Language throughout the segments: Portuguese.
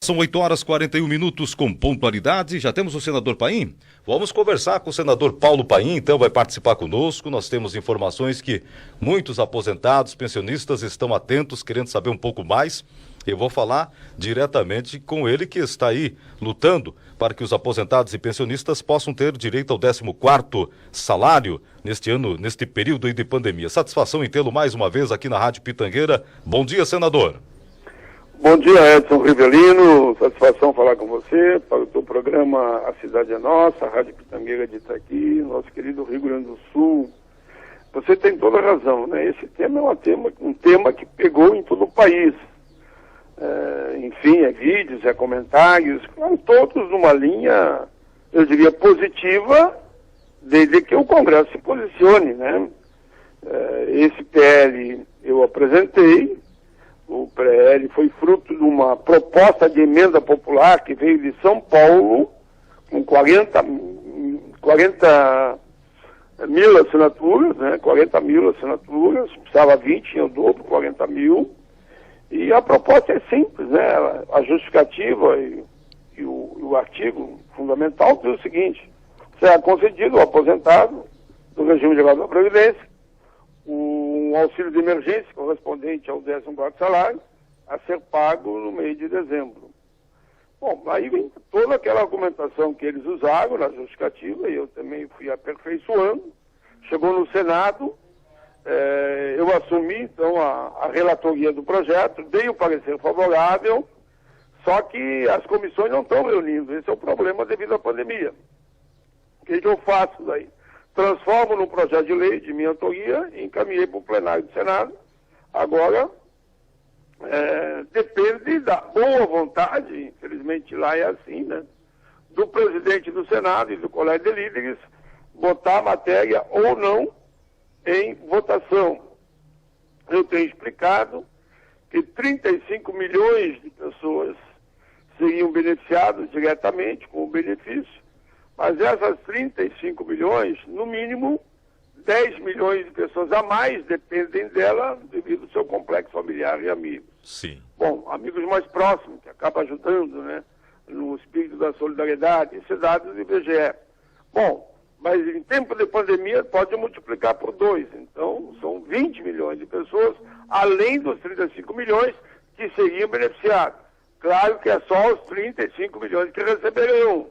São 8h41 com pontualidade. Já temos o senador Paim? Vamos conversar com o senador Paulo Paim, então vai participar conosco. Nós temos informações que muitos aposentados, pensionistas estão atentos, querendo saber um pouco mais. Eu vou falar diretamente com ele, que está aí lutando para que os aposentados e pensionistas possam ter direito ao 14º salário neste ano, neste período de pandemia. Satisfação em tê-lo mais uma vez aqui na Rádio Pitangueira. Bom dia, senador. Bom dia, Edson Rivelino. Satisfação falar com você para o teu programa A Cidade é Nossa, a Rádio Pitangueira de Itaqui, nosso querido Rio Grande do Sul. Você tem toda a razão, né? Esse tema é um tema que pegou em todo o país. Enfim, vídeos, comentários, todos numa linha, eu diria, positiva, desde que o Congresso se posicione, né? Esse PL eu apresentei, o PL foi fruto de uma proposta de emenda popular que veio de São Paulo, com 40 mil assinaturas, né? 40 mil assinaturas, precisava 20, tinha o dobro, 40 mil. E a proposta é simples, né? A justificativa e o artigo fundamental diz o seguinte: será concedido ao aposentado do regime geral da Previdência um auxílio de emergência correspondente ao 14º salário a ser pago no mês de dezembro. Bom, aí vem toda aquela argumentação que eles usaram na justificativa, e eu também fui aperfeiçoando. Chegou no Senado. Eu assumi, então, a relatoria do projeto, dei o parecer favorável, só que as comissões não estão reunindo. Esse é o problema devido à pandemia. O que eu faço daí? Transformo no projeto de lei de minha autoria e encaminhei para o plenário do Senado. Agora, depende da boa vontade, infelizmente lá é assim, né? Do presidente do Senado e do Colégio de Líderes botar a matéria ou não em votação. Eu tenho explicado que 35 milhões de pessoas seriam beneficiadas diretamente com o benefício, mas essas 35 milhões, no mínimo, 10 milhões de pessoas a mais dependem dela devido ao seu complexo familiar e amigos. Sim. Bom, amigos mais próximos, que acabam ajudando, né, no espírito da solidariedade, isso é dado do IBGE. Bom, mas em tempo de pandemia pode multiplicar por 2. Então, são 20 milhões de pessoas, além dos 35 milhões que seriam beneficiados. Claro que é só os 35 milhões que receberão.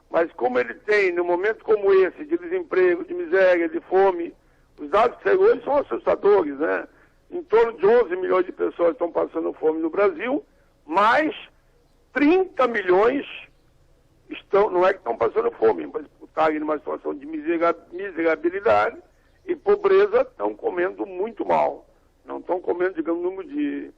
Mas como ele tem, num momento como esse, de desemprego, de miséria, de fome, os dados que saíram hoje são assustadores, né? Em torno de 11 milhões de pessoas estão passando fome no Brasil, mas 30 milhões não é que estão passando fome, mas estão numa situação de miserabilidade e pobreza, estão comendo muito mal. Não estão comendo, digamos, número de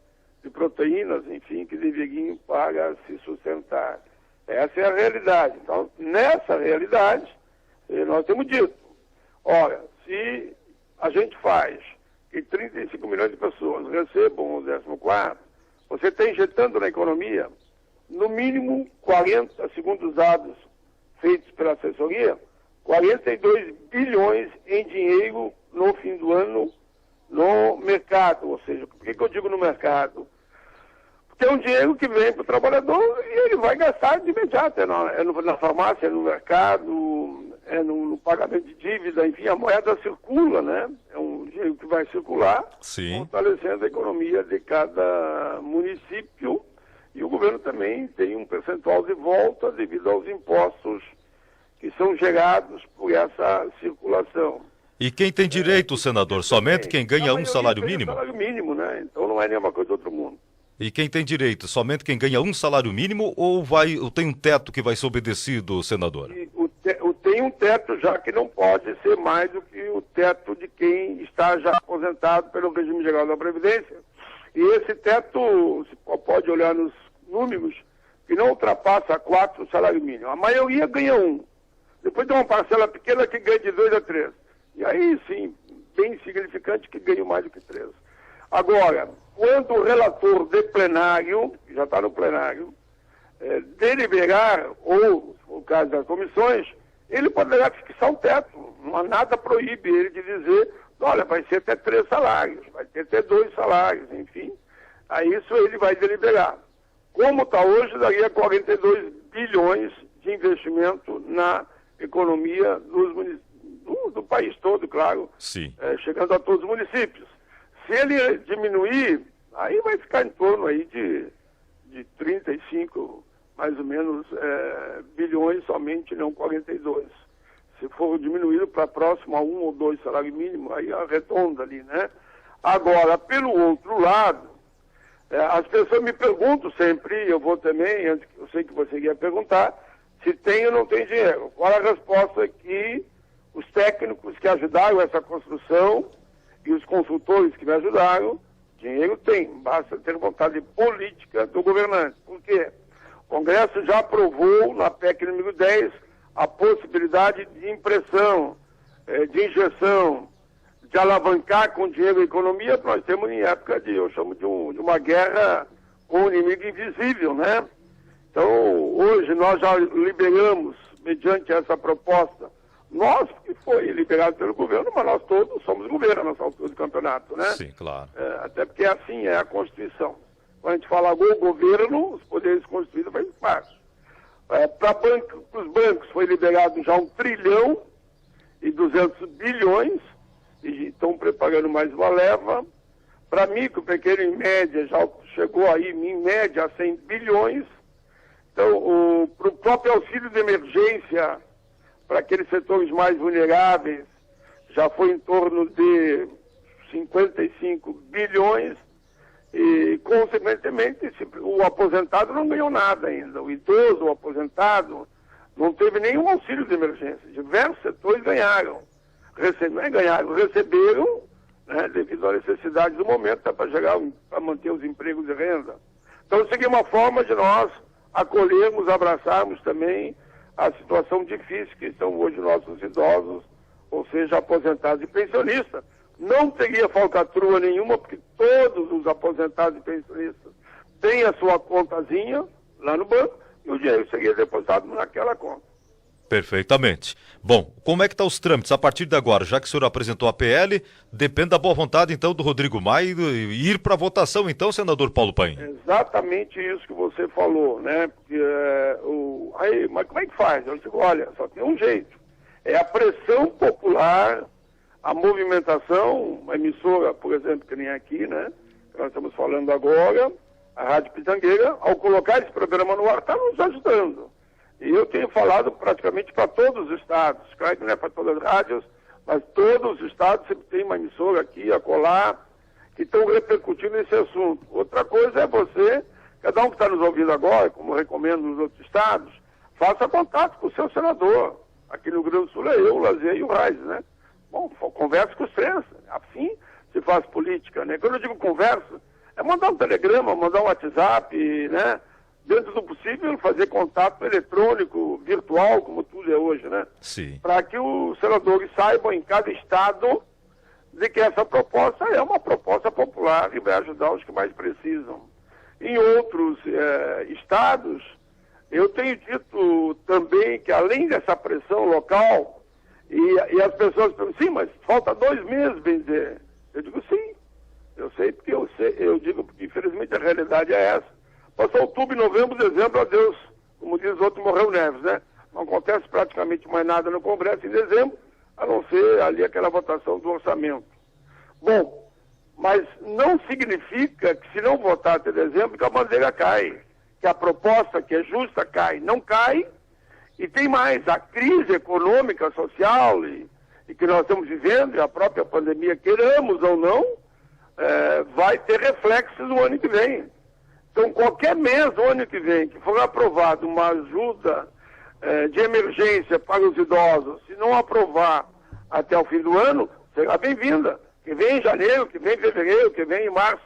proteínas, enfim, que deveriam para se sustentar. Essa é a realidade. Então, nessa realidade, nós temos dito, olha, se a gente faz que 35 milhões de pessoas recebam o 14º, você está injetando na economia, no mínimo 40, segundo os dados feitos pela assessoria, 42 bilhões em dinheiro no fim do ano no mercado. Ou seja, por que eu digo no mercado? Porque é um dinheiro que vem para o trabalhador e ele vai gastar de imediato. Na farmácia, é no mercado, é no pagamento de dívida, enfim, a moeda circula, né? É um dinheiro que vai circular, sim, fortalecendo a economia de cada município. E o governo também tem um percentual de volta devido aos impostos que são gerados por essa circulação. E quem tem direito, senador? Somente quem ganha um salário mínimo? Salário mínimo, né? Então não é nenhuma coisa do outro mundo. E quem tem direito? Somente quem ganha um salário mínimo ou tem um teto que vai ser obedecido, senador? Tem um teto já que não pode ser mais do que o teto de quem está já aposentado pelo regime geral da Previdência. E esse teto, você pode olhar nos números, que não ultrapassa 4 salários mínimos. A maioria ganha 1. Depois tem uma parcela pequena que ganha de 2 a 3. E aí, sim, bem significante que ganha mais do que 3. Agora, quando o relator de plenário, que já está no plenário, deliberar, ou no caso das comissões, ele poderá fixar um teto. Não há nada proíbe ele de dizer, olha, vai ser até 3 salários, vai ter até 2 salários, enfim. Aí isso ele vai deliberar. como está hoje, daria 42 bilhões de investimento na economia do país todo, claro, Sim. Chegando a todos os municípios. Se ele diminuir, aí vai ficar em torno aí de 35, mais ou menos, bilhões somente, não 42. Se for diminuído para próximo a 1 ou 2 salários mínimos, aí arredonda ali, né? Agora, pelo outro lado, as pessoas me perguntam sempre, eu vou também, eu sei que você ia perguntar, se tem ou não tem dinheiro. Qual a resposta que os técnicos que ajudaram essa construção e os consultores que me ajudaram, dinheiro tem, basta ter vontade política do governante. Por quê? O Congresso já aprovou na PEC número 10 a possibilidade de impressão, de injeção, de alavancar com dinheiro a economia, que nós temos em época eu chamo de uma guerra com o inimigo invisível, né? Então, hoje nós já liberamos, mediante essa proposta, nós que foi liberado pelo governo, mas nós todos somos governo nessa altura do campeonato, né? Sim, claro. Até porque assim é a Constituição. Quando a gente fala o governo, os poderes constituídos fazem parte. Para os bancos foi liberado já 1,2 trilhões, e estão preparando mais uma leva. Para micro, pequeno e média, já chegou aí, em média, a 100 bilhões. Então, para o próprio auxílio de emergência, para aqueles setores mais vulneráveis, já foi em torno de 55 bilhões. E, consequentemente, o aposentado não ganhou nada ainda. O idoso, o aposentado, não teve nenhum auxílio de emergência. Diversos setores ganharam. Receberam, né, devido à necessidade do momento, para manter os empregos de renda. Então, seria uma forma de nós acolhermos, abraçarmos também a situação difícil que estão hoje nossos idosos, ou seja, aposentados e pensionistas. Não teria falcatrua nenhuma, porque todos os aposentados e pensionistas têm a sua contazinha lá no banco e o dinheiro seria depositado naquela conta. Perfeitamente. Bom, como é que estão os trâmites a partir de agora? Já que o senhor apresentou a PL, depende da boa vontade, então, do Rodrigo Maia e ir para a votação, então, senador Paulo Paim. Exatamente isso que você falou, né? Porque, mas como é que faz? Eu digo, olha, só tem um jeito. É a pressão popular, a movimentação, uma emissora, por exemplo, que nem aqui, né? Que nós estamos falando agora, a Rádio Pitangueira, ao colocar esse programa no ar, está nos ajudando. E eu tenho falado praticamente para todos os estados, claro que não é para todas as rádios, mas todos os estados sempre tem uma emissora aqui, acolá, que estão repercutindo esse assunto. Outra coisa é você, cada um que está nos ouvindo agora, como eu recomendo nos outros estados, faça contato com o seu senador. Aqui no Rio Grande do Sul é eu, o Lazier e o Reis, né? Bom, converse com os três, assim se faz política, né? Quando eu digo conversa, é mandar um telegrama, mandar um WhatsApp, né? Dentro do possível, fazer contato eletrônico, virtual, como tudo é hoje, né? Sim. Para que os senadores saibam em cada estado de que essa proposta é uma proposta popular e vai ajudar os que mais precisam. Em outros estados, eu tenho dito também que além dessa pressão local, e as pessoas perguntam, sim, mas falta 2 meses, bem dizer. Eu digo sim, eu sei porque eu digo porque infelizmente a realidade é essa. Passou outubro, novembro, dezembro, adeus. Como diz o outro, morreu Neves, né? Não acontece praticamente mais nada no Congresso em dezembro, a não ser ali aquela votação do orçamento. Bom, mas não significa que se não votar até dezembro, que a bandeira cai. Que a proposta que é justa cai. Não cai. E tem mais, a crise econômica, social e que nós estamos vivendo, e a própria pandemia, queiramos ou não, vai ter reflexos no ano que vem. Então, qualquer mês do ano que vem que for aprovado uma ajuda de emergência para os idosos, se não aprovar até o fim do ano, será bem-vinda. Que vem em janeiro, que vem em fevereiro, que vem em março.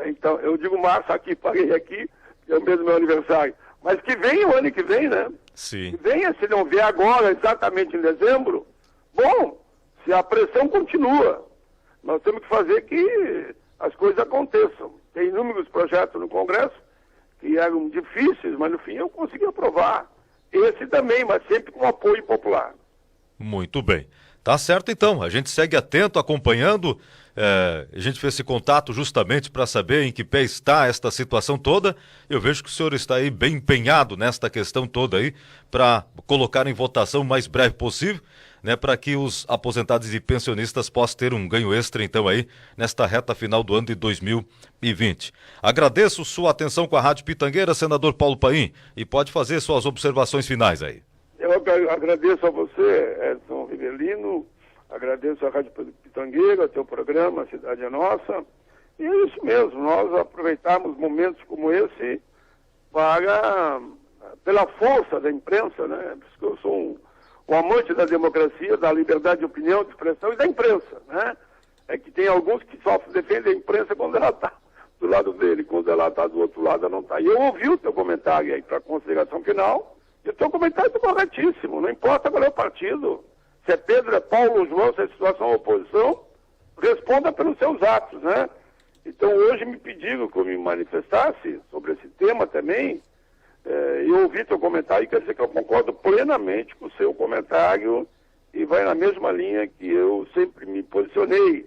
Então, eu digo março aqui, parei aqui, que é o mês do meu aniversário. Mas que venha o ano que vem, né? Sim. Que venha, se não vier agora, exatamente em dezembro, bom, se a pressão continua, nós temos que fazer que as coisas aconteçam. Tem inúmeros projetos no Congresso que eram difíceis, mas no fim eu consegui aprovar. Esse também, mas sempre com apoio popular. Muito bem. Tá certo então, a gente segue atento, acompanhando A gente fez esse contato justamente para saber em que pé está esta situação toda. Eu vejo que o senhor está aí bem empenhado nesta questão toda aí, para colocar em votação o mais breve possível, né, para que os aposentados e pensionistas possam ter um ganho extra, então, aí, nesta reta final do ano de 2020. Agradeço sua atenção com a Rádio Pitangueira, senador Paulo Paim, e pode fazer suas observações finais aí. Eu agradeço a você, Edson Rivelino, agradeço a Rádio Pitangueira, teu programa, A Cidade é Nossa, e é isso mesmo, nós aproveitamos momentos como esse pela força da imprensa, né? Porque eu sou um amante da democracia, da liberdade de opinião, de expressão e da imprensa, né? É que tem alguns que só defendem a imprensa quando ela está do lado dele, quando ela está do outro lado, ela não está. E eu ouvi o teu comentário aí para consideração final, e o teu comentário é corretíssimo, não importa qual é o partido, se é Pedro, é Paulo ou João, se é situação ou oposição, responda pelos seus atos, né? Então hoje me pediram que eu me manifestasse sobre esse tema também, eu ouvi teu comentário e quer dizer que eu concordo plenamente com o seu comentário e vai na mesma linha que eu sempre me posicionei.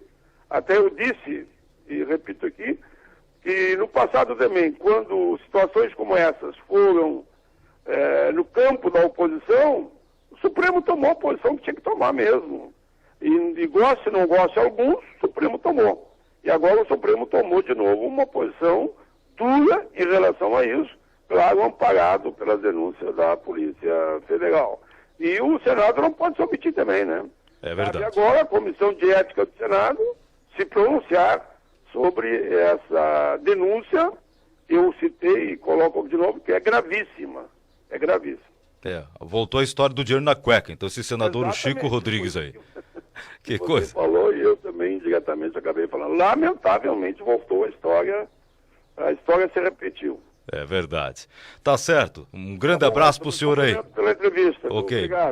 Até eu disse, e repito aqui, que no passado também, quando situações como essas foram no campo da oposição, o Supremo tomou a posição que tinha que tomar mesmo. E goste ou não goste alguns, o Supremo tomou. E agora o Supremo tomou de novo uma posição dura em relação a isso, claro, amparado pelas denúncias da Polícia Federal. E o Senado não pode se omitir também, né? É verdade. Cabe agora a Comissão de Ética do Senado se pronunciar sobre essa denúncia que eu citei e coloco de novo, que é gravíssima. É gravíssima. Voltou a história do dinheiro na cueca, então esse senador Chico Rodrigues aí. Que coisa. Você falou e eu também indiretamente acabei falando. Lamentavelmente voltou a história se repetiu. É verdade. Tá certo. Um grande abraço pro senhor aí. Pela entrevista. Ok. Obrigado.